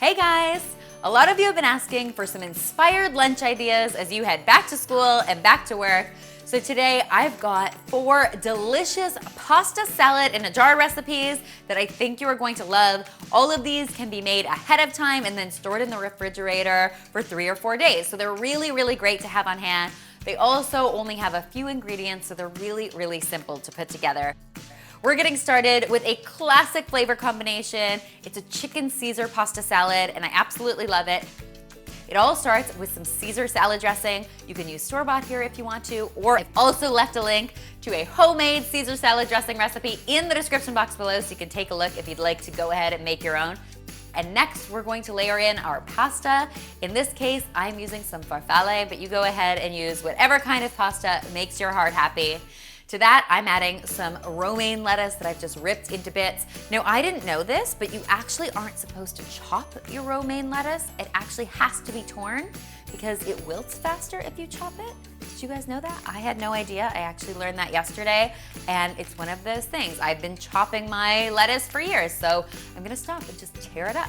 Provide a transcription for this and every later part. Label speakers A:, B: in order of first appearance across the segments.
A: Hey guys! A lot of you have been asking for some inspired lunch ideas as you head back to school and back to work. So today I've got 4 delicious pasta salad in a jar recipes that I think you are going to love. All of these can be made ahead of time and then stored in the refrigerator for 3 or 4 days. So they're really, really great to have on hand. They also only have a few ingredients, so they're really, really simple to put together. We're getting started with a classic flavor combination. It's a chicken Caesar pasta salad, and I absolutely love it. It all starts with some Caesar salad dressing. You can use store-bought here if you want to, or I've also left a link to a homemade Caesar salad dressing recipe in the description box below, so you can take a look if you'd like to go ahead and make your own. And next, we're going to layer in our pasta. In this case, I'm using some farfalle, but you go ahead and use whatever kind of pasta makes your heart happy. To that, I'm adding some romaine lettuce that I've just ripped into bits. Now, I didn't know this, but you actually aren't supposed to chop your romaine lettuce. It actually has to be torn because it wilts faster if you chop it. Did you guys know that? I had no idea. I actually learned that yesterday, and it's one of those things. I've been chopping my lettuce for years, so I'm gonna stop and just tear it up.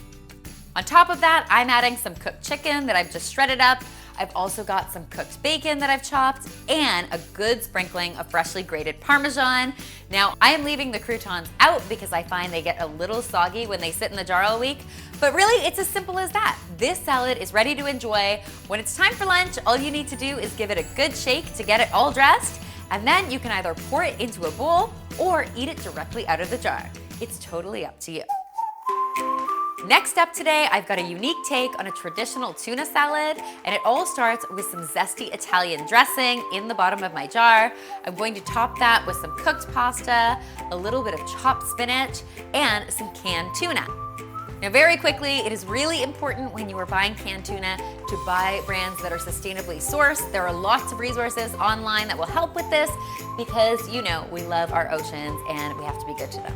A: On top of that, I'm adding some cooked chicken that I've just shredded up. I've also got some cooked bacon that I've chopped and a good sprinkling of freshly grated Parmesan. Now, I am leaving the croutons out because I find they get a little soggy when they sit in the jar all week, but really it's as simple as that. This salad is ready to enjoy. When it's time for lunch, all you need to do is give it a good shake to get it all dressed, and then you can either pour it into a bowl or eat it directly out of the jar. It's totally up to you. Next up today, I've got a unique take on a traditional tuna salad, and it all starts with some zesty Italian dressing in the bottom of my jar. I'm going to top that with some cooked pasta, a little bit of chopped spinach, and some canned tuna. Now, very quickly, it is really important when you are buying canned tuna to buy brands that are sustainably sourced. There are lots of resources online that will help with this because, you know, we love our oceans and we have to be good to them.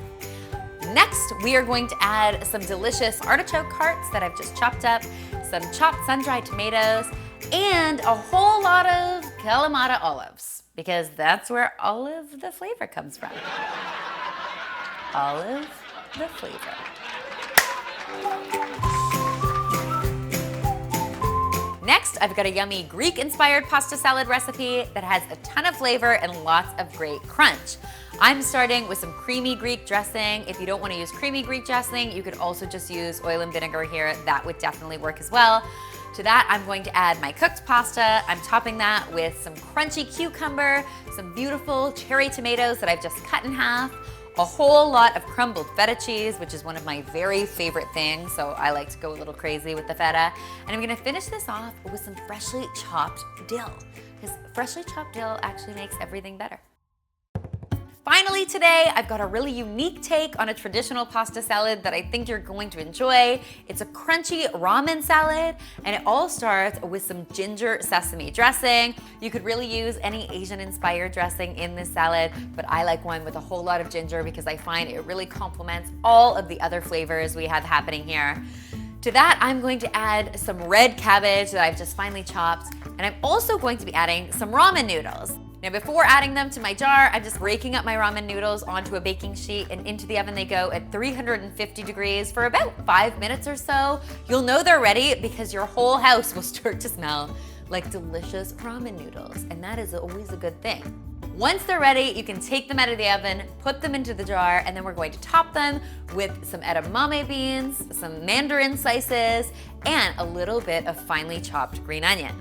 A: Next, we are going to add some delicious artichoke hearts that I've just chopped up, some chopped sun-dried tomatoes, and a whole lot of Kalamata olives, because that's where all of the flavor comes from. All of the flavor. Next, I've got a yummy Greek-inspired pasta salad recipe that has a ton of flavor and lots of great crunch. I'm starting with some creamy Greek dressing. If you don't want to use creamy Greek dressing, you could also just use oil and vinegar here. That would definitely work as well. To that, I'm going to add my cooked pasta. I'm topping that with some crunchy cucumber, some beautiful cherry tomatoes that I've just cut in half, a whole lot of crumbled feta cheese, which is one of my very favorite things, so I like to go a little crazy with the feta. And I'm gonna finish this off with some freshly chopped dill, because freshly chopped dill actually makes everything better. Finally today, I've got a really unique take on a traditional pasta salad that I think you're going to enjoy. It's a crunchy ramen salad, and it all starts with some ginger sesame dressing. You could really use any Asian-inspired dressing in this salad, but I like one with a whole lot of ginger because I find it really complements all of the other flavors we have happening here. To that, I'm going to add some red cabbage that I've just finely chopped, and I'm also going to be adding some ramen noodles. Now, before adding them to my jar, I'm just breaking up my ramen noodles onto a baking sheet, and into the oven they go at 350 degrees for about 5 minutes or so. You'll know they're ready because your whole house will start to smell like delicious ramen noodles, and that is always a good thing. Once they're ready, you can take them out of the oven, put them into the jar, and then we're going to top them with some edamame beans, some mandarin slices, and a little bit of finely chopped green onion.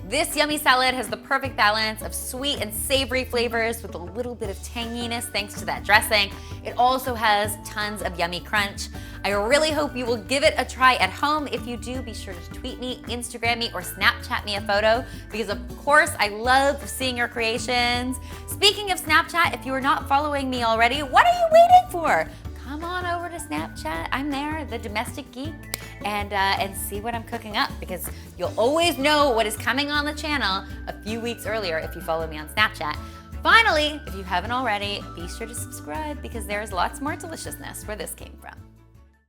A: This yummy salad has the perfect balance of sweet and savory flavors with a little bit of tanginess thanks to that dressing. It also has tons of yummy crunch. I really hope you will give it a try at home. If you do, be sure to tweet me, Instagram me, or Snapchat me a photo because of course I love seeing your creations. Speaking of Snapchat, if you are not following me already, what are you waiting for? Come on over to Snapchat. I'm there, the domestic geek, and see what I'm cooking up because you'll always know what is coming on the channel a few weeks earlier if you follow me on Snapchat. Finally, if you haven't already, be sure to subscribe because there's lots more deliciousness where this came from.